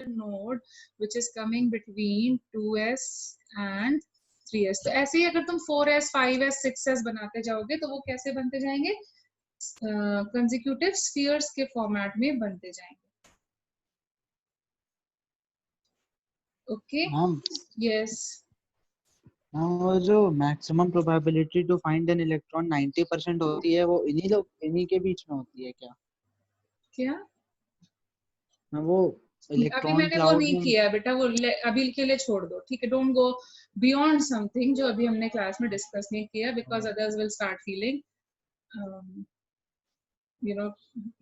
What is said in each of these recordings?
the node which is coming between 2s and 3s. तो ऐसे ही अगर तुम 4s 5s 6s बनाते जाओगे तो वो कैसे बनते जाएंगे, कंसेक्यूटिव स्फीयर्स के फॉर्मेट में बनते जाएंगे. Okay, yes. वो जो maximum probability to find an electron 90% होती है, वो इन्हीं के बीच में होती है क्या? क्या? वो अभी इलेक्ट्रॉन मैंने वो नहीं किया बेटा, वो अभी के लिए छोड़ दो, ठीक है. डोंट गो बियॉन्ड समथिंग जो अभी हमने क्लास में डिस्कस नहीं किया, because others will start feeling you know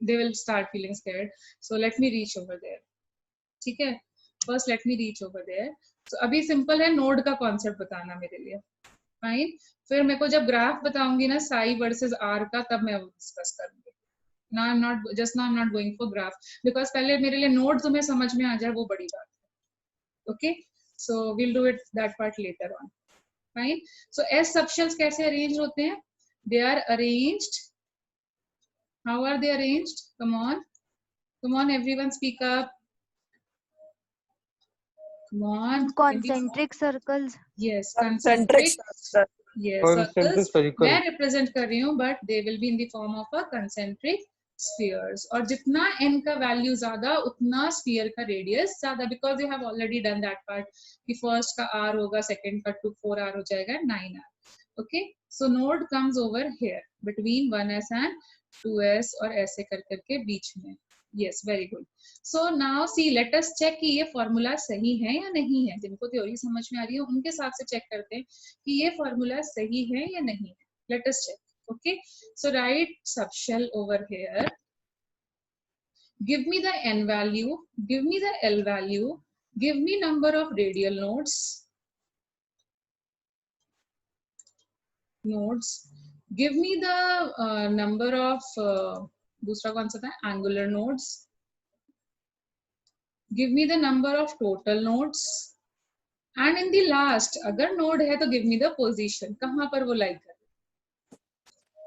they will start feeling scared. So let me reach over there. ठीक है, first let me reach over there. So अभी simple है, नोड का कॉन्सेप्ट बताना मेरे लिए. फाइन. फिर मेरे को जब ग्राफ बताऊंगी ना साई वर्सेस आर का, तब मैं वो डिस्कस करूंगी. Now I'm not going for graph, because पहले मेरे लिए नोड तुम्हें समझ में आ जाए वो बड़ी बात है. Okay, so we'll do it that part later on. Fine. So S subshells कैसे अरेंज होते हैं? They are arranged. How are they arranged? Come on, everyone speak up. Come on. Concentric circles. Yes, concentric. Yes, circles. मैं represent कर रही हूँ, but they will be in the form of a concentric spheres. और जितना n का value ज़्यादा, उतना sphere का radius ज़्यादा, because you have already done that part. कि first का r होगा, second का 4r हो जाएगा, 9r. Okay, so node comes over here between 1s and 2s और ऐसे कर करके बीच में. Yes, very good. So now see, let us check कि ये फॉर्मूला सही है या नहीं है. जिनको थ्योरी समझ में आ रही है उनके हिसाब से चेक करते हैं कि ये फॉर्मूला सही है या नहीं है. Let us check. Okay, so write subshell over here. Give me the n value, give me the l value, give me number of radial nodes. Give me the number of दूसरा कौन सा था, angular nodes. Give me the number of total nodes. And in the last, अगर node है तो give me the position, कहाँ पर वो lie कर.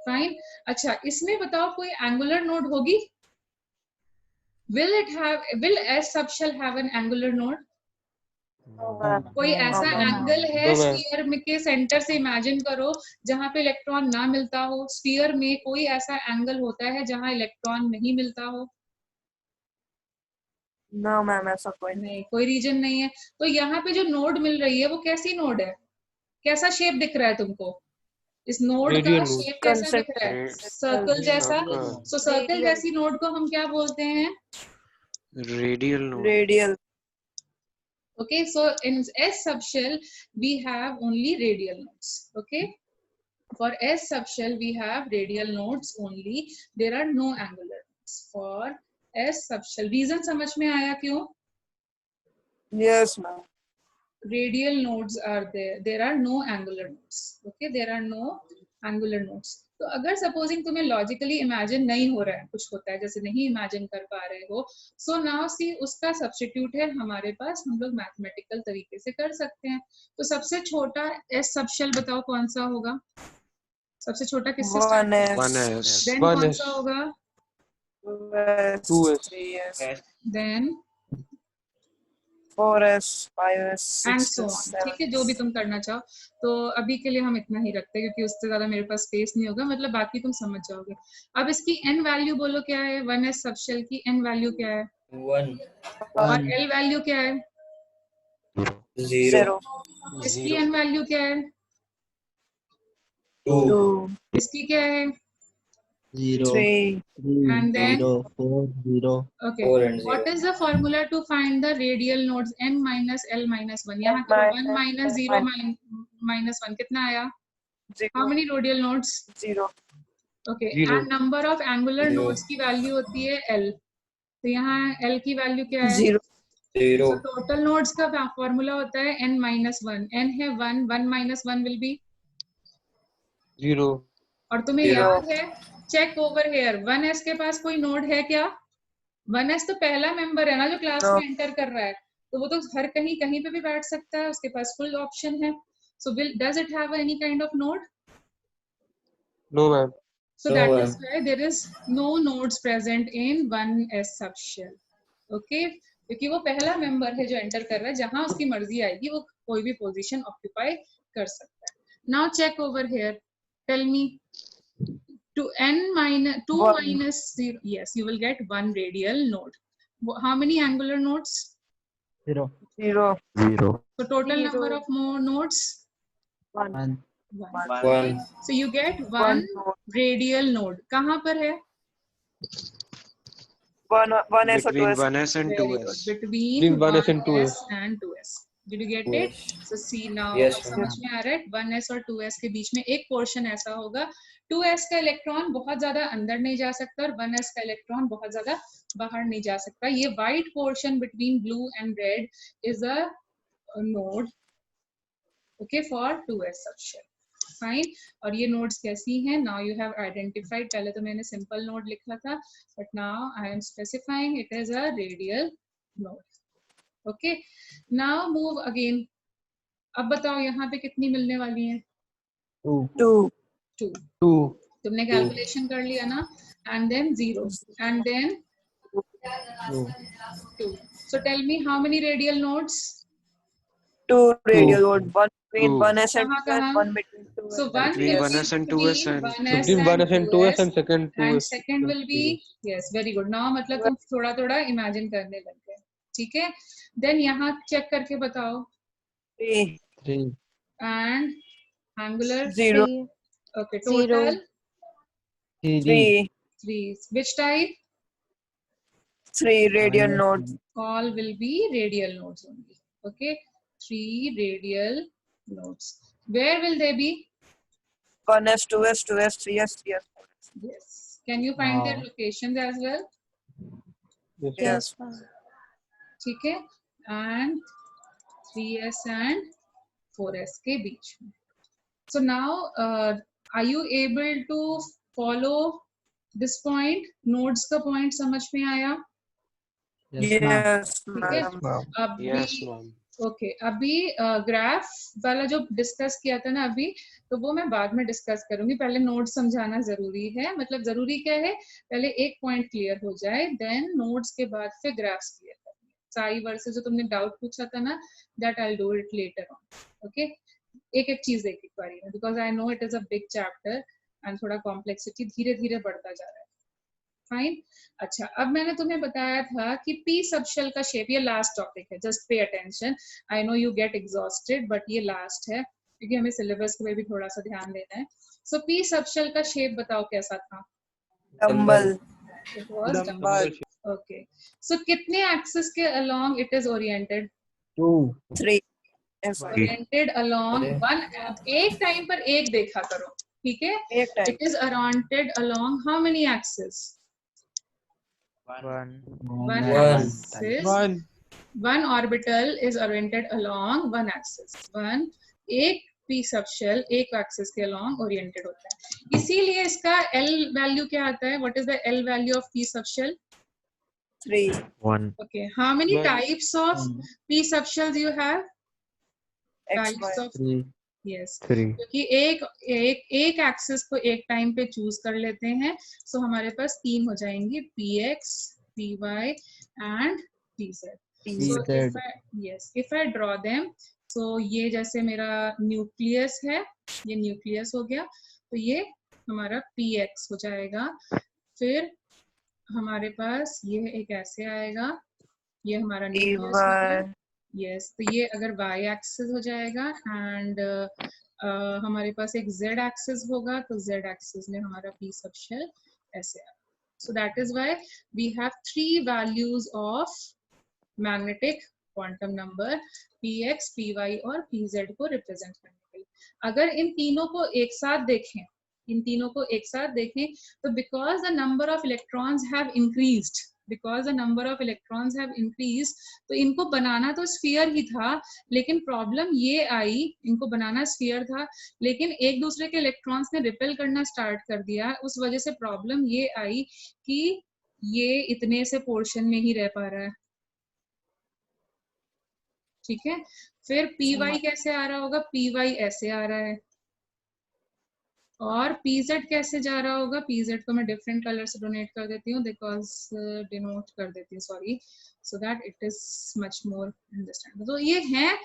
Fine. अच्छा, इसमें बताओ कोई angular node होगी? Will S subshell have an angular node? कोई ऐसा एंगल है स्फीयर में के सेंटर से इमेजिन करो जहां पे इलेक्ट्रॉन ना मिलता हो. स्फीयर में कोई ऐसा एंगल होता है जहां इलेक्ट्रॉन नहीं मिलता हो? नो मैम, ऐसा कोई नहीं, कोई रीजन नहीं है. तो यहाँ पे जो नोड मिल रही है वो कैसी नोड है? कैसा शेप दिख रहा है तुमको? इस नोड का शेप कैसा दिख रहा है? सर्कल जैसा. सो सर्कल जैसी नोड को हम क्या बोलते हैं? Radial node. Radial. Okay, so in S subshell we have only radial nodes. Okay, for S subshell we have radial nodes only. There are no angular nodes for S subshell. Reason समझ में आया क्यों? Yes ma'am. Radial nodes are there. There are no angular nodes. Okay, there are no angular nodes. तो अगर supposing तुम्हें logically imagine नहीं हो रहा है, कुछ होता है जैसे नहीं इमेजिन कर पा रहे हो, सो नाउ सी उसका सब्स्टिट्यूट है हमारे पास, हम लोग मैथमेटिकल तरीके से कर सकते हैं. तो सबसे छोटा एस सबशेल बताओ कौन सा होगा? सबसे छोटा किससे स्टार्ट होगा? देन कौन सा होगा? 2s. Then 4s, 5s, 6s, and so on. ठीक है, जो भी तुम करना चाहो. तो अभी के लिए हम इतना ही रखते हैं क्योंकि उससे ज्यादा मेरे पास स्पेस नहीं होगा, मतलब बाकी तुम समझ जाओगे. अब इसकी एन वैल्यू बोलो क्या है? 1s सबशेल की एन वैल्यू क्या है? 1. और एल वैल्यू क्या है? 0. इसकी एन वैल्यू क्या है? 2. इसकी क्या है? 0, 3. And then 0, 4, 0. Okay. 4 and 0. What is the formula to find the radial nodes n minus l minus 1? यहाँ करो 1 minus 0 minus 1 कितना आया? How many radial nodes? 0. Okay. And number of angular nodes की वैल्यू होती है l. तो यहाँ l की वैल्यू क्या है? 0. 0. So total nodes का फॉर्मूला होता है n minus 1. n है 1, 1 minus 1 will be 0. और तुम्हें याद है, चेक ओवर हेयर, 1s के पास कोई नोड है क्या? 1s तो पहला मेंबर है ना जो क्लास में एंटर कर रहा है, तो वो तो हर कहीं पे भी बैठ सकता है, उसके पास फुल ऑप्शन है. So does it have any kind of node? No ma'am. So that is why there is no nodes present in 1s subshell. Okay, क्योंकि वो पहला मेंबर है जो एंटर कर रहा है, जहां उसकी मर्जी आएगी वो कोई भी पोजीशन ऑक्यूपाई कर सकता है. Now check over here, tell me to n minus 2 1. minus 0, yes, you will get one radial node. How many angular nodes? 0. 0. 0. So total number of more nodes? 1. 1. 1. 1. So you get 1 one node. radial node. कहाँ पर है? 1s or Between 2s. 1s and Very good. 2s. Between 1s and 2s. 1s and 2s. Did you get it? So see now, Yes, अब समझ में आ रहा है 1s और 2s के बीच में एक पोर्शन ऐसा होगा, 2s का इलेक्ट्रॉन बहुत ज्यादा अंदर नहीं जा सकता और 1s का इलेक्ट्रॉन बहुत ज्यादा बाहर नहीं जा सकता. ये white portion between blue and red is a node, okay, for 2s subshell. Fine. और ये नोड्स कैसी हैं? Now you have identified. पहले तो मैंने सिंपल नोड लिखा था, but now I am specifying it is a radial node. Okay, now move again. अब बताओ यहाँ पे कितनी मिलने वाली है? 2. 2. 2. 2. तुमने कैलकुलेशन कर लिया ना? And then 0 and then 2. So tell me how many radial nodes? 2 radial node. 1 between 2. 1s and कहाँ 2s. कहाँ? 1 between 2s. So one Between will 1s be and 2s between and 1s between and 1s and 2s 2s, and second 2s. and second will be, yes, very good. Now मतलब तुम थोड़ा थोड़ा imagine करने लग गए. ठीक है, then यहाँ चेक करके बताओ. 3. 3. And angular, 0. 3. okay, 0. total 3. 3. Which type? 3 radial nodes. All will be radial nodes only. Okay, 3 radial nodes. Where will they be? 1s, 2s, 2s, 3s, 3s. Yes. Can you find their Wow. locations as well? Yes. ठीक है, and 3s and 4s के बीच में. So now are you able to follow this point? Nodes का point समझ में आया? Yes, ma'am. Yes, ठीक है. ma'am. अभी Yes, ma'am. ओके, अभी ग्राफ वाला जो डिस्कस किया था ना अभी, तो वो मैं बाद में डिस्कस करूंगी. पहले नोड्स समझाना जरूरी है. मतलब जरूरी क्या है, पहले एक पॉइंट क्लियर हो जाए, देन नोड्स के बाद फिर ग्राफ्स क्लियर करनी है. साई वर्सेस जो तुमने डाउट पूछा था ना, that I will do it later on. Okay, एक एक चीज एक एक बारी में, because I know it is a big chapter and थोड़ा कॉम्प्लेक्सिटी धीरे धीरे बढ़ता जा रहा है. फाइन. अच्छा, अब मैंने तुम्हें बताया था कि पी सबशेल का शेप, ये लास्ट टॉपिक है, just pay attention. I know you get exhausted, but ये लास्ट है क्योंकि हमें सिलेबस पे भी थोड़ा सा ध्यान देना है. सो पी सबशेल का शेप बताओ कैसा था? Dumbbell. It was dumbbell. Okay, so कितने एक्सिस के along it is oriented? 2. 3. Yes, sir. Oriented along one. एक टाइम पर एक देखा करो, ठीक है? एक time. It is oriented along how many axis? 1. One axis. One orbital is oriented along one axis. एक p subshell एक axis के along oriented होता है. इसीलिए इसका L value क्या आता है? What is the L value of p subshell? 3. 1. Okay. How many 1. types of p subshells you have? X, Types Y. of 3. yes. 3. क्योंकि एक एक्सिस को एक टाइम पे चूज कर लेते हैं, सो हमारे पास 3 हो जाएंगी, px, py and pz. So if I draw them, so ये जैसे मेरा न्यूक्लियस है, ये न्यूक्लियस हो गया, तो ये हमारा px हो जाएगा. फिर हमारे पास ये एक ऐसे आएगा, ये हमारा न्यूक्लियस हो गया. यस, तो ये अगर y एक्सिस हो जाएगा एंड हमारे पास एक z एक्सिस होगा, तो z एक्सिस में हमारा p सबशेल ऐसे आएगा. So that is why we have 3 values of magnetic quantum number px, py और pz को रिप्रेजेंट करने के लिए. अगर इन तीनों को एक साथ देखें, तो because the number of electrons have increased, तो इनको बनाना तो स्फीयर ही था, लेकिन प्रॉब्लम ये आई, इनको बनाना स्फीयर था, लेकिन एक दूसरे के इलेक्ट्रॉन्स ने रिपेल करना स्टार्ट कर दिया. उस वजह से प्रॉब्लम ये आई कि ये इतने से पोर्शन में ही रह पा रहा है. ठीक है. फिर py कैसे आ रहा होगा? py ऐसे आ रहा है, और pz कैसे जा रहा होगा? pz को मैं डिफरेंट कलर से डोनेट कर देती हूँ, बिकॉज डिनोट कर देती हूँ, sorry, so that it is much more understandable. तो ये है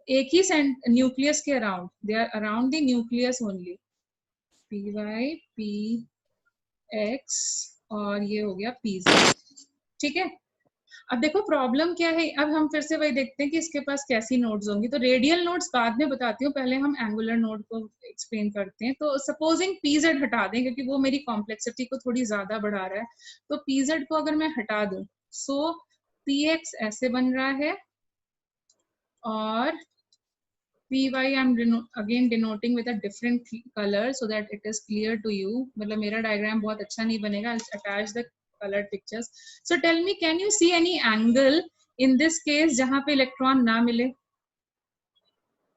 एक ही न्यूक्लियस के around, they are around the nucleus only, py px और ये हो गया pz, ठीक है। अब देखो प्रॉब्लम क्या है, अब हम फिर से वही देखते हैं कि इसके पास कैसी नोड्स होंगी। तो रेडियल नोड्स बाद में बताती हूँ, पहले हम एंगुलर नोड को एक्सप्लेन करते हैं। तो सपोजिंग pz हटा दें, क्योंकि वो मेरी कॉम्प्लेक्सिटी को थोड़ी ज्यादा बढ़ा रहा है, तो pz को अगर मैं हटा दूं, सो px ऐसे बन रहा है, और py I'm again denoting with a different color so that it is clear to you। मतलब मेरा डायग्राम बहुत अच्छा नहीं बनेगा, I'll attach the colored pictures। So tell me, can you see any angle in this case जहाँ पे electron ना मिले?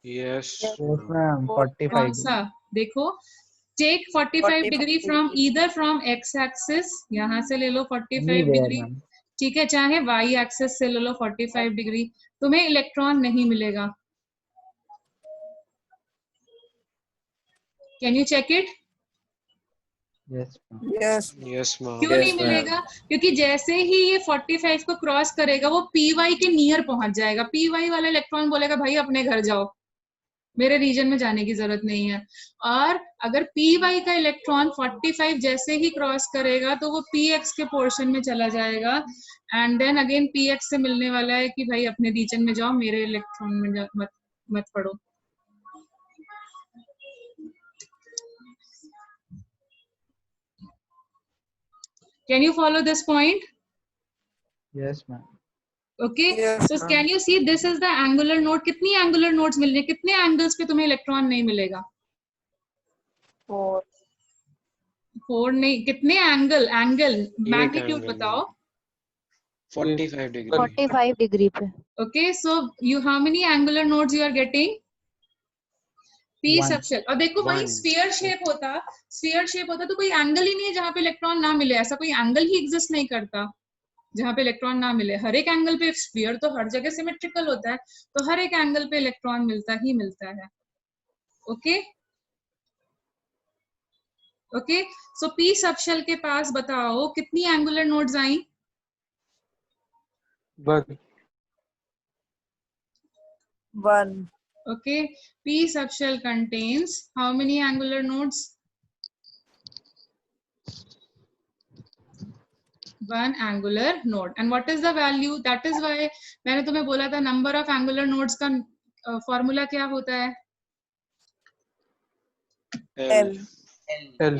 Yes. Yes ma'am, कौन 45 सा? देखो, take 45 degree from either from x axis, यहाँ से ले लो 45 anywhere डिग्री, ma'am। ठीक है, चाहे y axis से ले लो 45 डिग्री, तुम्हें इलेक्ट्रॉन नहीं मिलेगा। Can you check it? Yes ma'am। Yes. Yes, ma'am. क्यों नहीं Yes, ma'am. मिलेगा? क्योंकि जैसे ही ये 45 को क्रॉस करेगा, वो py के नियर पहुंच जाएगा। py वाला इलेक्ट्रॉन बोलेगा भाई अपने घर जाओ, मेरे रीजन में जाने की जरूरत नहीं है। और अगर py का इलेक्ट्रॉन 45 जैसे ही क्रॉस करेगा, तो वो px के पोर्शन में चला जाएगा, एंड देन अगेन px से मिलने वाला है कि भाई अपने रीजन में जाओ, मेरे इलेक्ट्रॉन में मत पड़ो। Can you follow this point? Yes ma'am। Okay, Yes, so ma'am. can you see this is the angular node? कितनी angular nodes मिल रही है? कितने angles पे तुम्हें इलेक्ट्रॉन नहीं मिलेगा? 4. 4 नहीं, कितने एंगल मैग्नीट्यूड angle बताओ। 45 degree. 45 डिग्री पे। Okay, so you how many angular nodes you are getting? P One। Subshell. और देखो भाई One। स्फीयर शेप होता तो कोई एंगल ही नहीं है जहाँ पे इलेक्ट्रॉन ना मिले, ऐसा कोई एंगल ही एग्जिस्ट नहीं करता जहाँ पे इलेक्ट्रॉन ना मिले। हर एक एंगल पे, स्फीयर तो हर जगह सिमेट्रिकल होता है, तो हर एक एंगल पे इलेक्ट्रॉन मिलता है। ओके ओके, सो पी सबशेल के पास बताओ कितनी एंगुलर नोड्स आई? 1. Okay, P subshell contains how many angular nodes? 1 angular node. And what is the value? That is why मैंने तुम्हें बोला था number of angular nodes का फॉर्मूला क्या होता है? L। L।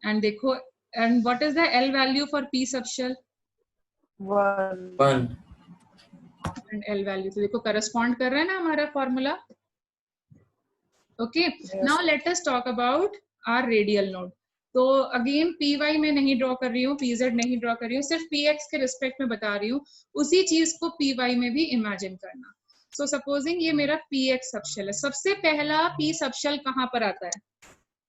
And देखो, and what is the L value for P subshell? 1. 1। And L value तो देखो correspond कर रहा है ना हमारा formula. Okay, now let us talk about our radial node. तो अगेन py में नहीं ड्रॉ कर रही हूँ, pz नहीं ड्रॉ कर रही हूँ, सिर्फ px के रिस्पेक्ट में बता रही हूँ। उसी चीज को py में भी इमेजिन करना। सो सपोजिंग ये मेरा px सबशेल है। सबसे पहला p सबशेल कहाँ पर आता है?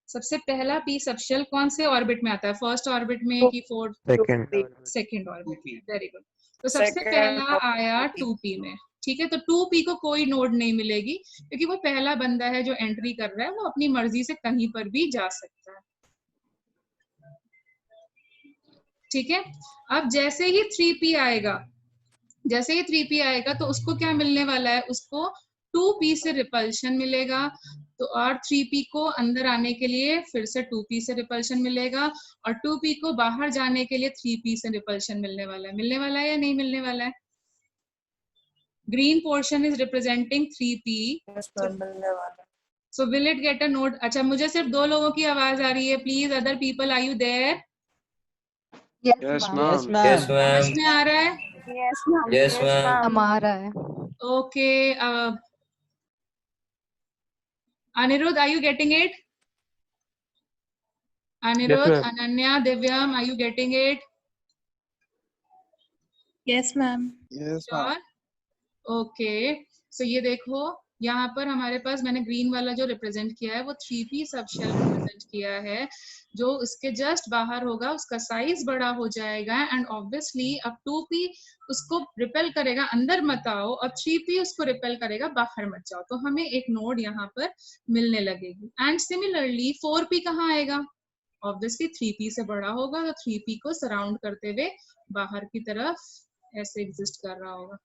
सबसे पहला p सबशेल कौन से ऑर्बिट में आता है? फर्स्ट ऑर्बिट में कि फोर्थ? सेकंड ऑर्बिट में। Very good. तो सबसे पहला आया 2p में, ठीक है। तो 2p को कोई नोड नहीं मिलेगी, क्योंकि वो पहला बंदा है जो एंट्री कर रहा है, वो अपनी मर्जी से कहीं पर भी जा सकता है, ठीक है। अब जैसे ही 3p आएगा, तो उसको क्या मिलने वाला है? उसको 2p से रिपल्शन मिलेगा, तो और 3p को अंदर आने के लिए फिर से 2p से रिपल्शन मिलेगा, और 2p को बाहर जाने के लिए 3p से रिपल्शन मिलने वाला है या नहीं मिलने वाला है? Green portion is representing 3p, so will it get a node? अच्छा, मुझे सिर्फ 2 लोगों की आवाज आ रही है, please other people, are you there? Yes, Yes ma'am। Yes, ma'am। ma'am। समझ में आ रहा है? Yes, ma'am। हमारा है। Okay, Anirudh, are you getting it? Anirudh, Yes, ma'am। Ananya, Divyam, are you getting it? Yes, ma'am. Yes Sure. Okay, so ये देखो, यहाँ पर हमारे पास मैंने ग्रीन वाला जो रिप्रेजेंट किया है वो 3p सब शेल रिप्रेजेंट किया है, जो उसके जस्ट बाहर होगा उसका साइज बड़ा हो जाएगा एंड ऑब्वियसली अब 2p उसको रिपेल करेगा, अंदर मत आओ, और 3p उसको रिपेल करेगा बाहर मत जाओ, तो हमें एक नोड यहाँ पर मिलने लगेगी। एंड सिमिलरली 4p कहाँ आएगा, ऑब्वियसली 3p से बड़ा होगा, तो 3p को सराउंड करते हुए बाहर की तरफ ऐसे एग्जिस्ट कर रहा होगा,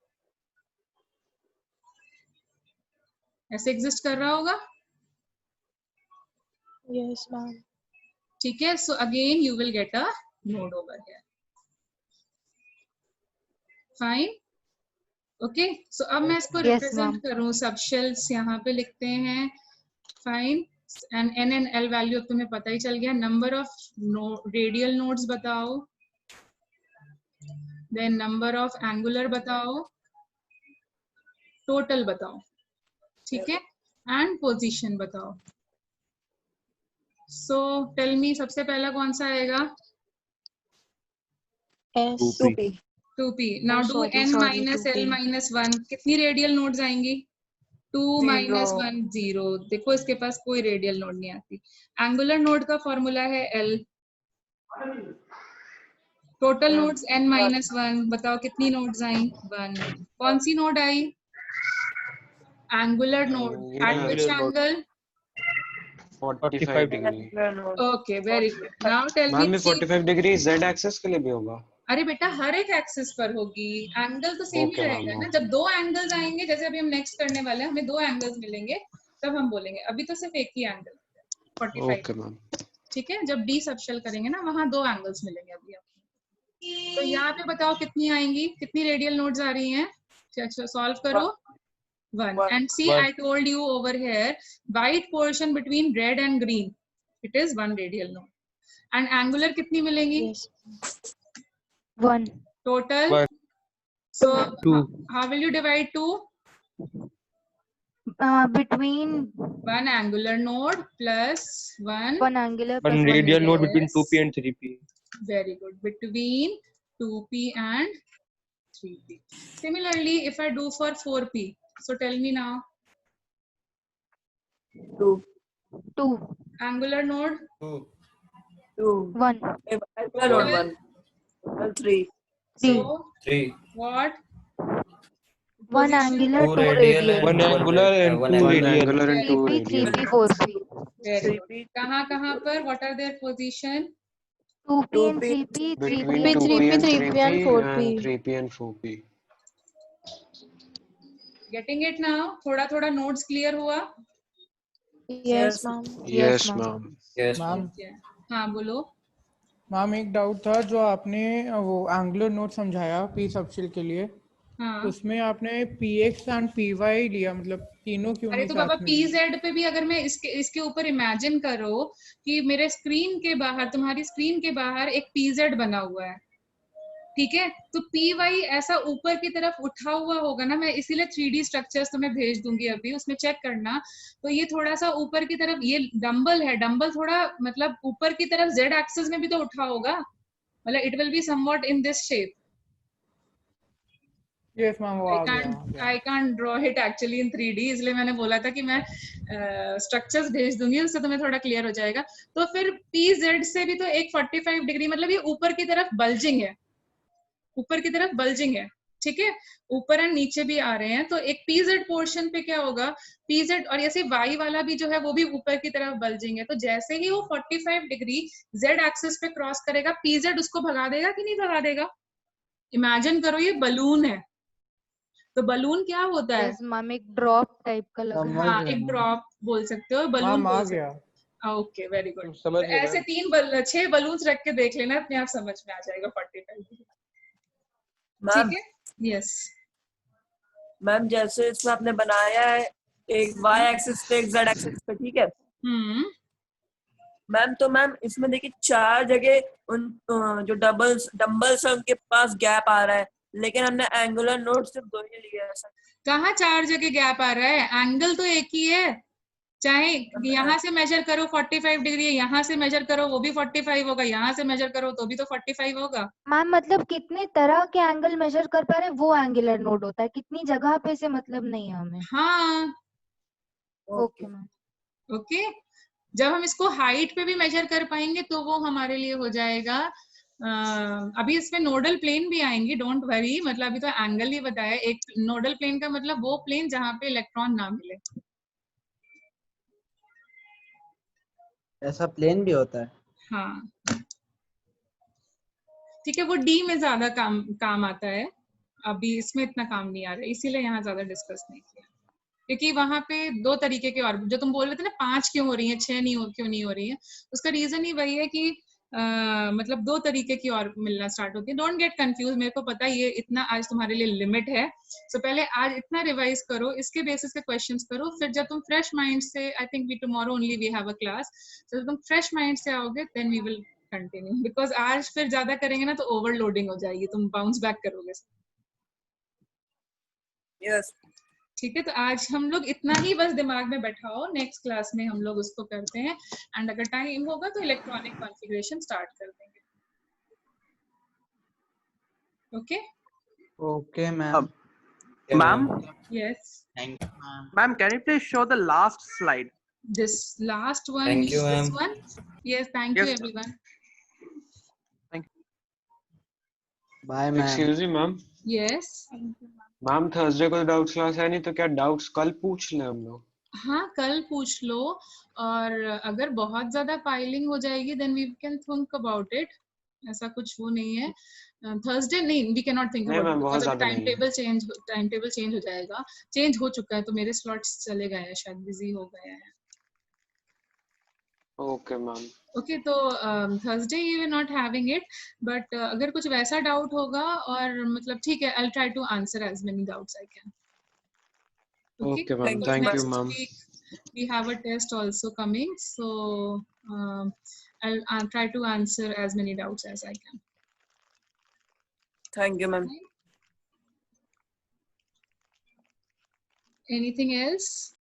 ऐसे एग्जिस्ट कर रहा होगा। Yes, ma'am. ठीक है, so again you will get a node over here. Fine, okay. So अब मैं इसको Yes, रिप्रेजेंट ma'am. करूं, सब शेल्स यहाँ पे लिखते हैं। Fine, and n and l value अब तुम्हें पता ही चल गया। नंबर ऑफ रेडियल नोड्स बताओ, देन नंबर ऑफ एंगुलर बताओ, टोटल बताओ, ठीक है, एंड पोजीशन बताओ। सो टेल मी, सबसे पहला कौन सा आएगा? S. 2p 2p। Now do n minus l minus 1, कितनी रेडियल नोड्स आएंगी? 2 माइनस 1 0। देखो इसके पास कोई रेडियल नोड नहीं आती। एंगुलर नोड का फॉर्मूला है l। Total nodes n minus 1, बताओ कितनी नोड्स आई? 1। कौन सी नोड आई? Angular node. At which angle? 45 degree. Okay, very good. Now tell me, ma'am, 45 degree z axis के लिए भी होगा? अरे बेटा हर एक एक्सिस पर होगी, एंगल तो सेम ही Okay, रहेगा ma'am, ना। okay. जब दो एंगल्स आएंगे, जैसे अभी हम नेक्स्ट करने वाले हैं, हमें दो एंगल्स मिलेंगे तब हम बोलेंगे, अभी तो सिर्फ एक ही एंगल 45। Okay ma'am. ठीक है, जब डी सबशेल करेंगे ना वहां दो एंगल्स मिलेंगे अभी आपको। तो यहाँ पे बताओ कितनी आएंगी, कितनी रेडियल नोड्स आ रही हैं? अच्छा, सॉल्व करो। 1। And see, I told you over here, white portion between red and green, it is 1 radial node. And angular कितनी मिलेंगी? Yes. 1. Total? 1. So, 2. how will you divide 2? Between 1 angular node plus 1. 1 angular plus 1 1 radial node between Yes. 2p and 3p. Very good. Between 2p and 3p. Similarly, if I do for 4p, so tell me now. 2 2. Angular node? 2 1. angular node 1 3 So, 3. what? 1 angular, 2 2 radial. radial. 1 angular and 2 1 radial. angular and 2 3p, radial. 3p, 4p. Very good. 3p कहाँ पर? What are their position? 2p and 3p, 3p Between and 2p and 3p and 4p. 3p and 4p. Getting it now? थोड़ा थोड़ा nodes clear हुआ? Yes, ma'am. Yes, ma'am. Yes, ma'am ma'am. हाँ बोलो। Ma'am एक doubt था, जो आपने वो एंगुलर नोड समझाया पी सबशेल के लिए, हाँ, उसमें आपने px एंड py लिया, मतलब तीनों क्यों अरे नहीं तो साथ बाबा में लिए? PZ पे भी अगर मैं इसके ऊपर इमेजिन करो कि मेरे स्क्रीन के बाहर, तुम्हारी स्क्रीन के बाहर एक PZ बना हुआ है, ठीक है, तो PY ऐसा ऊपर की तरफ उठा हुआ होगा ना। मैं इसीलिए 3D स्ट्रक्चर्स तुम्हें भेज दूंगी अभी, उसमें चेक करना। तो ये थोड़ा सा ऊपर की तरफ, ये डंबल है, डंबल थोड़ा मतलब ऊपर की तरफ Z एक्सिस में भी तो उठा होगा, मतलब it will be somewhat in this shape. Yes ma'am, वो आ गया। I can't draw it actually in 3D, इसलिए मैंने बोला था कि मैं स्ट्रक्चर्स भेज दूंगी, उससे तुम्हें थोड़ा क्लियर हो जाएगा। तो फिर PZ से भी तो एक 45 डिग्री, मतलब ये ऊपर की तरफ बल्जिंग है, ऊपर की तरफ बल्जिंग है, ठीक है, ऊपर एंड नीचे भी आ रहे हैं। तो एक PZ पोर्शन पे क्या होगा, PZ, और ऐसे Y वाला भी जो है वो भी ऊपर की तरफ बल्जिंग है। तो जैसे ही वो 45 डिग्री Z एक्सिस पे क्रॉस करेगा, PZ उसको भगा देगा कि नहीं भगा देगा? इमेजिन करो ये बलून है, तो बलून क्या होता है? Yes, ma'am. एक ड्रॉप टाइप का लग रहा है। हाँ, एक ड्रॉप बोल सकते हो, बलून मैम आ बोल सकते गया। हो। Okay, very good. समझ तो गए ऐसे मैम। 6 बलून्स रख के देख लेना, अपने आप समझ में आ जाएगा 45 डिग्री। मैम ठीक है, यस। मैम जैसे इसमें आपने बनाया है एक y एक्सिस पे एक z एक्सिस पे, ठीक है मैम। तो मैम इसमें देखिए 4 जगह उन जो डंबल्स है उनके पास गैप आ रहा है, लेकिन हमने एंगुलर नोड सिर्फ 2 ही लिए है। कहाँ 4 जगह गैप आ रहा है? एंगल तो एक ही है, चाहे यहाँ से मेजर करो 45 डिग्री है, यहाँ से मेजर करो वो भी 45 होगा, यहाँ से मेजर करो तो भी तो 45 होगा। मैम मतलब कितने तरह के एंगल मेजर कर पा रहे हैं वो एंगुलर नोड होता है, कितनी जगह पे से मतलब नहीं है हमें। हाँ, ओके मैम। ओके, जब हम इसको हाइट पे भी मेजर कर पाएंगे तो वो हमारे लिए हो जाएगा अभी इसमें नोडल प्लेन भी आएंगी, डोंट वरी, मतलब अभी तो एंगल ही बताया। एक नोडल प्लेन का मतलब वो प्लेन जहां पे इलेक्ट्रॉन ना मिले। ऐसा प्लेन भी होता है? हाँ ठीक है, वो डी में ज्यादा काम आता है, अभी इसमें इतना काम नहीं आ रहा है, इसीलिए यहाँ ज्यादा डिस्कस नहीं किया, क्योंकि वहां पे दो तरीके के, और जो तुम बोल रहे थे ना 5 क्यों हो रही है 6 क्यों नहीं हो रही है, उसका रीजन ही वही है कि मतलब दो तरीके की और मिलना स्टार्ट होती है। डोंट गेट कंफ्यूज, मेरे को पता ये इतना आज तुम्हारे लिए लिमिट है, सो पहले आज इतना रिवाइज करो, इसके बेसिस पे क्वेश्चंस करो, फिर जब तुम फ्रेश माइंड से, I think we tomorrow only we have a class, तो जब तुम फ्रेश माइंड से आओगे then we will continue, because आज फिर ज्यादा करेंगे ना तो ओवरलोडिंग हो जाएगी, तुम बाउंस बैक करोगे। यस ठीक है, तो आज हम लोग इतना ही बस दिमाग में बैठाओ, नेक्स्ट क्लास में हम लोग उसको करते हैं, एंड अगर टाइम होगा तो इलेक्ट्रॉनिक कॉन्फ़िगरेशन स्टार्ट कर देंगे। Okay okay ma'am. Ma'am, yes, thank you ma'am. ma'am, can you please show the last slide? This last one, Thank you, this ma'am. One, yes, thank you Yes, sir. Everyone. Bye ma'am. Excuse me ma'am, yes, ma'am Thursday को doubts class है नहीं, तो क्या doubts कल पूछ लें हम लोग? हाँ कल पूछ लो, और अगर बहुत ज्यादा पाइलिंग हो जाएगी then we can think about it, ऐसा कुछ वो नहीं है। थर्सडे नहीं, वी कैन नॉट थिंक नहीं अबाउट इट, मैम, बहुत बिकॉज ज्यादा टाइम नहीं है। टेबल चेंज हो जाएगा, चेंज हो चुका है, तो मेरे स्लॉट्स चले गए हैं, शायद बिजी हो गए हैं। Okay ma'am. ओके, तो Thursday you are not having it, but अगर कुछ वैसा डाउट होगा, और मतलब ठीक है, I will try to answer as many doubts I can. Okay, okay ma'am, Thank you, thank because you next ma'am. week we have a test also coming, so I'll try to answer as many doubts as I can. thank you, ma'am. Anything else?